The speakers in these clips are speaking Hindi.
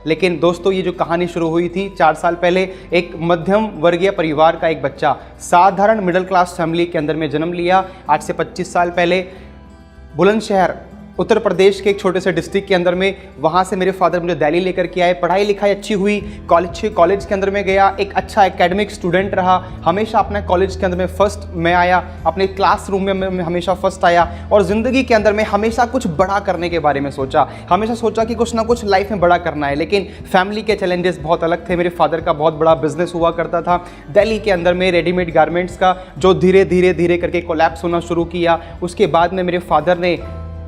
लेकिन दोस्तों ये जो कहानी शुरू हुई थी 4 साल पहले, एक मध्यम वर्गीय परिवार का एक बच्चा साधारण मिडिल क्लास फैमिली के अंदर में जन्म लिया। आज से 25 साल पहले बुलंदशहर उत्तर प्रदेश के एक छोटे से डिस्ट्रिक्ट के अंदर में, वहाँ से मेरे फादर मुझे दिल्ली लेकर के आए। पढ़ाई लिखाई अच्छी हुई, कॉलेज के अंदर में गया, एक अच्छा एकेडमिक स्टूडेंट रहा। हमेशा अपने कॉलेज के अंदर में फर्स्ट मैं आया, अपने क्लासरूम में मैं हमेशा फर्स्ट आया और ज़िंदगी के अंदर में हमेशा कुछ बड़ा करने के बारे में सोचा। हमेशा सोचा कि कुछ ना कुछ लाइफ में बड़ा करना है। लेकिन फैमिली के चैलेंजेस बहुत अलग थे। मेरे फादर का बहुत बड़ा बिजनेस हुआ करता था दिल्ली के अंदर में, रेडीमेड गारमेंट्स का, जो धीरे धीरे करके कोलैप्स होना शुरू किया। उसके बाद में मेरे फादर ने,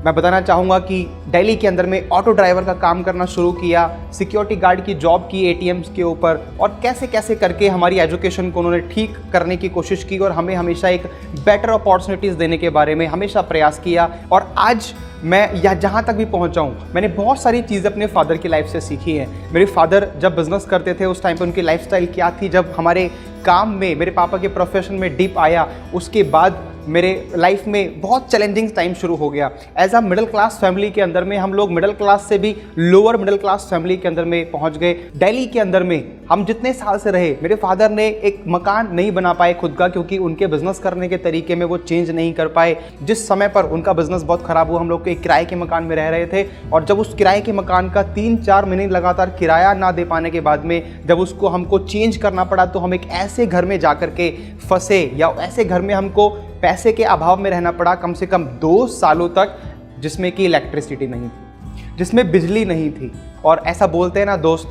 मैं बताना चाहूँगा कि दिल्ली के अंदर में ऑटो ड्राइवर का काम करना शुरू किया, सिक्योरिटी गार्ड की जॉब की एटीएम्स के ऊपर, और कैसे कैसे करके हमारी एजुकेशन को उन्होंने ठीक करने की कोशिश की और हमें हमेशा एक बेटर अपॉर्चुनिटीज़ देने के बारे में हमेशा प्रयास किया। और आज मैं या जहाँ तक भी पहुँचा हूँ, मैंने बहुत सारी चीज़ें अपने फादर की लाइफ से सीखी हैं। मेरे फादर जब बिज़नेस करते थे उस टाइम पर उनकी लाइफस्टाइल क्या थी, जब हमारे काम में, मेरे पापा के प्रोफेशन में डिप आया, उसके बाद मेरे लाइफ में बहुत चैलेंजिंग टाइम शुरू हो गया। As a middle class family के अंदर में हम लोग मिडिल क्लास से भी लोअर मिडिल क्लास फैमिली के अंदर में पहुंच गए। दिल्ली के अंदर में हम जितने साल से रहे, मेरे फादर ने एक मकान नहीं बना पाए खुद का, क्योंकि उनके बिजनेस करने के तरीके में वो चेंज नहीं कर पाए। जिस समय पर उनका बिजनेस बहुत ख़राब हुआ, हम लोग एक किराए के मकान में रह रहे थे, और जब उस किराए के मकान का 3-4 महीने लगातार किराया ना दे पाने के बाद में जब उसको हमको चेंज करना पड़ा, तो हम एक ऐसे घर में जा कर के फंसे, या ऐसे घर में हमको पैसे के अभाव में रहना पड़ा कम से कम 2 सालों तक, जिसमें कि इलेक्ट्रिसिटी नहीं थी, जिसमें बिजली नहीं थी। और ऐसा बोलते हैं ना दोस्त,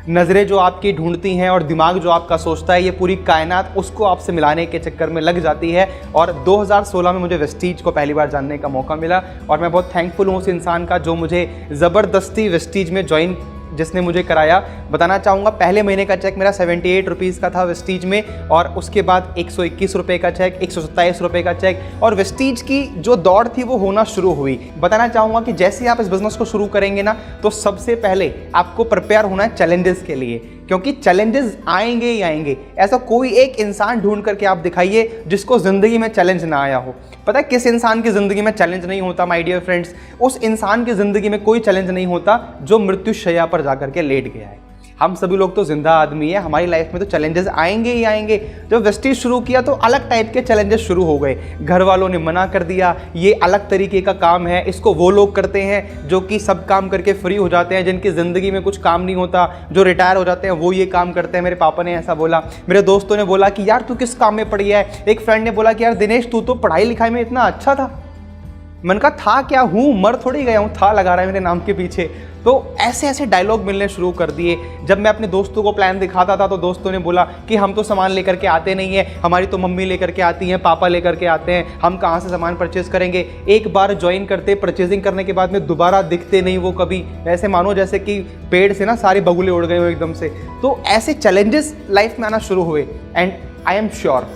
नज़रें जो आपकी ढूंढती हैं और दिमाग जो आपका सोचता है, ये पूरी कायनात उसको आपसे मिलाने के चक्कर में लग जाती है। और 2016 में मुझे वेस्टीज को पहली बार जानने का मौका मिला, और मैं बहुत थैंकफुल हूँ उस इंसान का जो मुझे ज़बरदस्ती वेस्टीज में ज्वाइन, जिसने मुझे कराया। बताना चाहूँगा, पहले महीने का चेक मेरा 78 रुपीज़ का था वेस्टीज में, और उसके बाद 121 रुपये का चेक, 127 रुपये का चेक, और वेस्टीज की जो दौड़ थी वो होना शुरू हुई। बताना चाहूँगा कि जैसे आप इस बिज़नेस को शुरू करेंगे ना, तो सबसे पहले आपको प्रिपेयर होना है चैलेंजेस के लिए, क्योंकि चैलेंजेस आएंगे ही आएंगे। ऐसा कोई एक इंसान ढूंढ करके आप दिखाइए जिसको ज़िंदगी में चैलेंज ना आया हो। पता है किस इंसान की ज़िंदगी में चैलेंज नहीं होता माय डियर फ्रेंड्स? उस इंसान की ज़िंदगी में कोई चैलेंज नहीं होता जो मृत्युशैया पर जाकर के लेट गया है। हम सभी लोग तो जिंदा आदमी है, हमारी लाइफ में तो चैलेंजेस आएंगे ही आएंगे। जब वेस्टीज शुरू किया तो अलग टाइप के चैलेंजेस शुरू हो गए। घर वालों ने मना कर दिया, ये अलग तरीके का काम है, इसको वो लोग करते हैं जो कि सब काम करके फ्री हो जाते हैं, जिनकी ज़िंदगी में कुछ काम नहीं होता, जो रिटायर हो जाते हैं वो ये काम करते हैं। मेरे पापा ने ऐसा बोला। मेरे दोस्तों ने बोला कि यार तू किस काम में पड़ी है। एक फ्रेंड ने बोला कि यार दिनेश तू तो पढ़ाई लिखाई में इतना अच्छा था। मन का था क्या, हूँ मर थोड़ी गया हूँ, था लगा रहा है मेरे नाम के पीछे। तो ऐसे ऐसे डायलॉग मिलने शुरू कर दिए। जब मैं अपने दोस्तों को प्लान दिखाता था तो दोस्तों ने बोला कि हम तो सामान लेकर के आते नहीं है, हमारी तो मम्मी लेकर के आती हैं, पापा लेकर के आते हैं, हम कहाँ से सामान परचेज करेंगे। एक बार ज्वाइन करते, परचेजिंग करने के बाद में दोबारा दिखते नहीं वो कभी, ऐसे मानो जैसे कि पेड़ से ना सारे बगुले उड़ गए हो एकदम से। तो ऐसे चैलेंजेस लाइफ में आना शुरू हुए, एंड आई एम श्योर,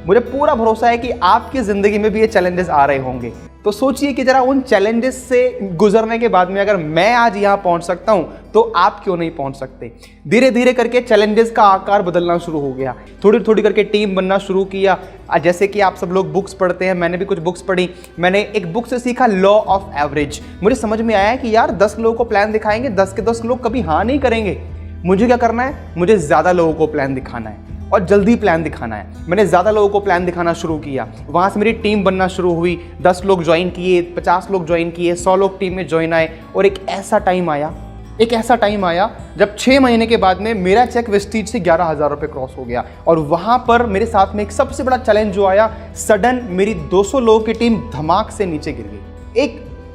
मुझे पूरा भरोसा है कि आपकी ज़िंदगी में भी ये चैलेंजेस आ रहे होंगे। तो सोचिए कि ज़रा उन चैलेंजेस से गुजरने के बाद में अगर मैं आज यहाँ पहुँच सकता हूँ तो आप क्यों नहीं पहुँच सकते। धीरे धीरे करके चैलेंजेस का आकार बदलना शुरू हो गया, थोड़ी थोड़ी करके टीम बनना शुरू किया। जैसे कि आप सब लोग बुक्स पढ़ते हैं, मैंने भी कुछ बुक्स पढ़ी। मैंने एक बुक से सीखा लॉ ऑफ एवरेज। मुझे समझ में आया कि यार 10 लोगों को प्लान दिखाएंगे, 10 के 10 लोग कभी हाँ नहीं करेंगे। मुझे क्या करना है, मुझे ज़्यादा लोगों को प्लान दिखाना है और जल्दी प्लान दिखाना है। मैंने ज़्यादा लोगों को प्लान दिखाना शुरू किया, वहाँ से मेरी टीम बनना शुरू हुई। 10 लोग ज्वाइन किए, 50 लोग ज्वाइन किए, 100 लोग टीम में ज्वाइन आए। और एक ऐसा टाइम आया जब 6 महीने के बाद में मेरा चेक वेस्टीज से 11,000 रुपये क्रॉस हो गया। और वहाँ पर मेरे साथ में एक सबसे बड़ा चैलेंज जो आया, सडन मेरी 200 लोगों की टीम धमाक से नीचे गिर गई।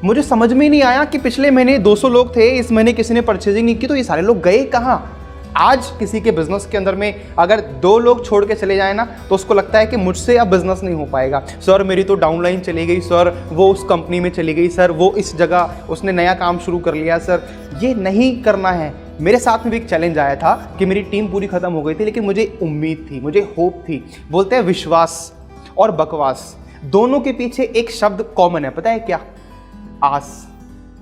मुझे समझ में नहीं आया कि पिछले महीने 200 लोग थे, इस महीने किसी ने परचेजिंग नहीं की, तो ये सारे लोग गए कहाँ। आज किसी के बिजनेस के अंदर में अगर 2 लोग छोड़ के चले जाए ना तो उसको लगता है कि मुझसे अब बिजनेस नहीं हो पाएगा। सर मेरी तो डाउनलाइन चली गई, सर वो उस कंपनी में चली गई, सर वो इस जगह उसने नया काम शुरू कर लिया। सर ये नहीं करना है। मेरे साथ में भी एक चैलेंज आया था कि मेरी टीम पूरी खत्म हो गई थी, लेकिन मुझे उम्मीद थी, मुझे होप थी। बोलते हैं विश्वास और बकवास दोनों के पीछे एक शब्द कॉमन है, पता है क्या? आस।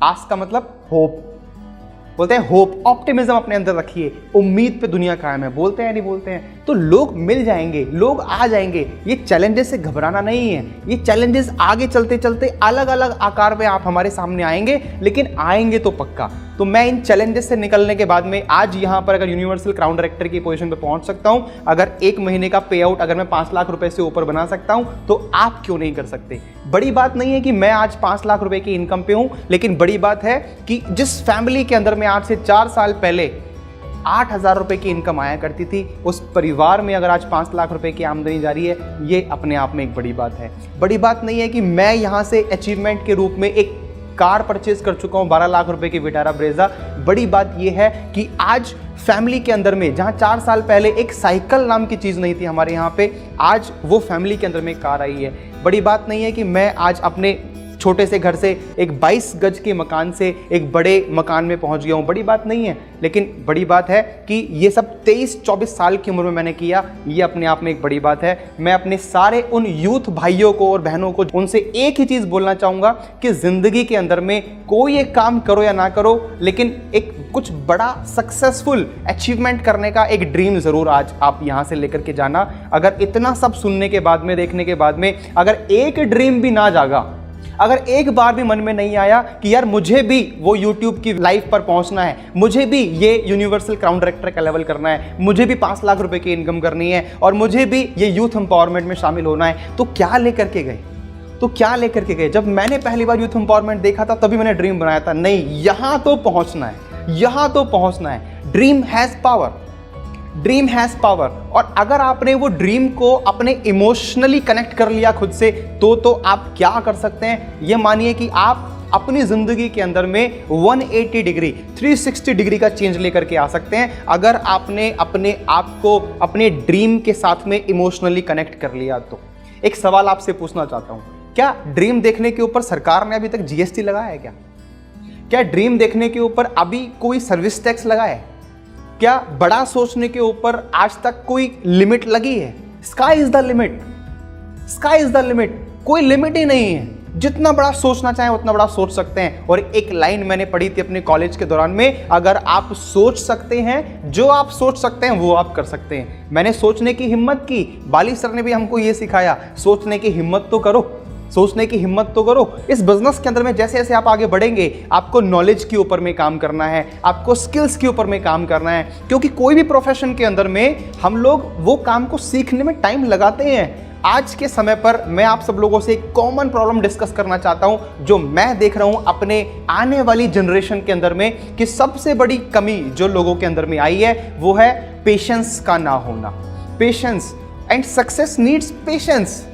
आस का मतलब होप। बोलते हैं होप, ऑप्टिमिज्म अपने अंदर रखिए, उम्मीद पे दुनिया कायम है। बोलते हैं नहीं बोलते हैं? तो लोग मिल जाएंगे, लोग आ जाएंगे। ये चैलेंजेस से घबराना नहीं है, ये चैलेंजेस आगे चलते चलते अलग अलग आकार में आप हमारे सामने आएंगे, लेकिन आएंगे तो पक्का। तो मैं इन चैलेंजेस से निकलने के बाद में आज यहाँ पर अगर यूनिवर्सल क्राउन डायरेक्टर की पोजीशन पे पहुंच सकता हूँ, अगर एक महीने का पे आउट अगर मैं 5 लाख रुपए से ऊपर बना सकता हूँ, तो आप क्यों नहीं कर सकते। बड़ी बात नहीं है कि मैं आज 5 लाख रुपए की इनकम पे हूँ, लेकिन बड़ी बात है कि जिस फैमिली के अंदर में आज से 4 साल पहले 8,000 रुपए की इनकम आया करती थी, उस परिवार में अगर आज 5 लाख रुपए की आमदनी जा रही है, ये अपने आप में एक बड़ी बात है। बड़ी बात नहीं है कि मैं यहाँ से अचीवमेंट के रूप में एक कार परचेज कर चुका हूँ 12 लाख रुपए की विटारा ब्रेजा। बड़ी बात यह है कि आज फैमिली के अंदर में जहाँ 4 साल पहले एक साइकिल नाम की चीज़ नहीं थी हमारे यहाँ पे, आज वो फैमिली के अंदर में कार आई है। बड़ी बात नहीं है कि मैं आज अपने छोटे से घर से एक 22 गज के मकान से एक बड़े मकान में पहुंच गया हूं, बड़ी बात नहीं है। लेकिन बड़ी बात है कि ये सब 23-24 साल की उम्र में मैंने किया, ये अपने आप में एक बड़ी बात है। मैं अपने सारे उन यूथ भाइयों को और बहनों को उनसे एक ही चीज़ बोलना चाहूँगा कि ज़िंदगी के अंदर में कोई एक काम करो या ना करो, लेकिन एक कुछ बड़ा सक्सेसफुल अचीवमेंट करने का एक ड्रीम ज़रूर आज आप यहाँ से लेकर के जाना। अगर इतना सब सुनने के बाद में, देखने के बाद में अगर एक ड्रीम भी ना जागा, अगर एक बार भी मन में नहीं आया कि यार मुझे भी वो YouTube की लाइफ पर पहुंचना है, मुझे भी ये यूनिवर्सल क्राउन डायरेक्टर का लेवल करना है, मुझे भी 5 लाख रुपए की इनकम करनी है और मुझे भी ये यूथ एम्पावरमेंट में शामिल होना है, तो क्या लेकर के गए? तो क्या लेकर के गए? जब मैंने पहली बार यूथ एम्पावरमेंट देखा था तभी मैंने ड्रीम बनाया था, नहीं यहाँ तो पहुँचना है, यहाँ तो पहुँचना है। Dream has power, dream has power. और अगर आपने वो ड्रीम को अपने इमोशनली कनेक्ट कर लिया खुद से, तो आप क्या कर सकते हैं, ये मानिए कि आप अपनी ज़िंदगी के अंदर में 180 डिग्री 360 डिग्री का चेंज लेकर के आ सकते हैं, अगर आपने अपने आप को अपने ड्रीम के साथ में इमोशनली कनेक्ट कर लिया तो। एक सवाल आपसे पूछना चाहता हूँ, क्या ड्रीम देखने के ऊपर सरकार ने अभी तक GST लगाया है? क्या ड्रीम देखने के ऊपर अभी कोई सर्विस टैक्स लगा है? क्या बड़ा सोचने के ऊपर आज तक कोई लिमिट लगी है? Sky is the limit, sky is the limit, कोई लिमिट ही नहीं है। जितना बड़ा सोचना चाहें उतना बड़ा सोच सकते हैं। और एक लाइन मैंने पढ़ी थी अपने कॉलेज के दौरान में, अगर आप सोच सकते हैं, जो आप सोच सकते हैं वो आप कर सकते हैं। मैंने सोचने की हिम्मत की, बाली सर ने भी हमको ये सिखाया, सोचने की हिम्मत तो करो, सोचने की हिम्मत तो करो। इस बिजनेस के अंदर में जैसे जैसे आप आगे बढ़ेंगे, आपको नॉलेज के ऊपर में काम करना है, आपको स्किल्स के ऊपर में काम करना है, क्योंकि कोई भी प्रोफेशन के अंदर में हम लोग वो काम को सीखने में टाइम लगाते हैं। आज के समय पर मैं आप सब लोगों से एक कॉमन प्रॉब्लम डिस्कस करना चाहता हूं, जो मैं देख रहा हूं अपने आने वाली जनरेशन के अंदर में, कि सबसे बड़ी कमी जो लोगों के अंदर में आई है वो है पेशेंस का ना होना। Patience and success needs patience.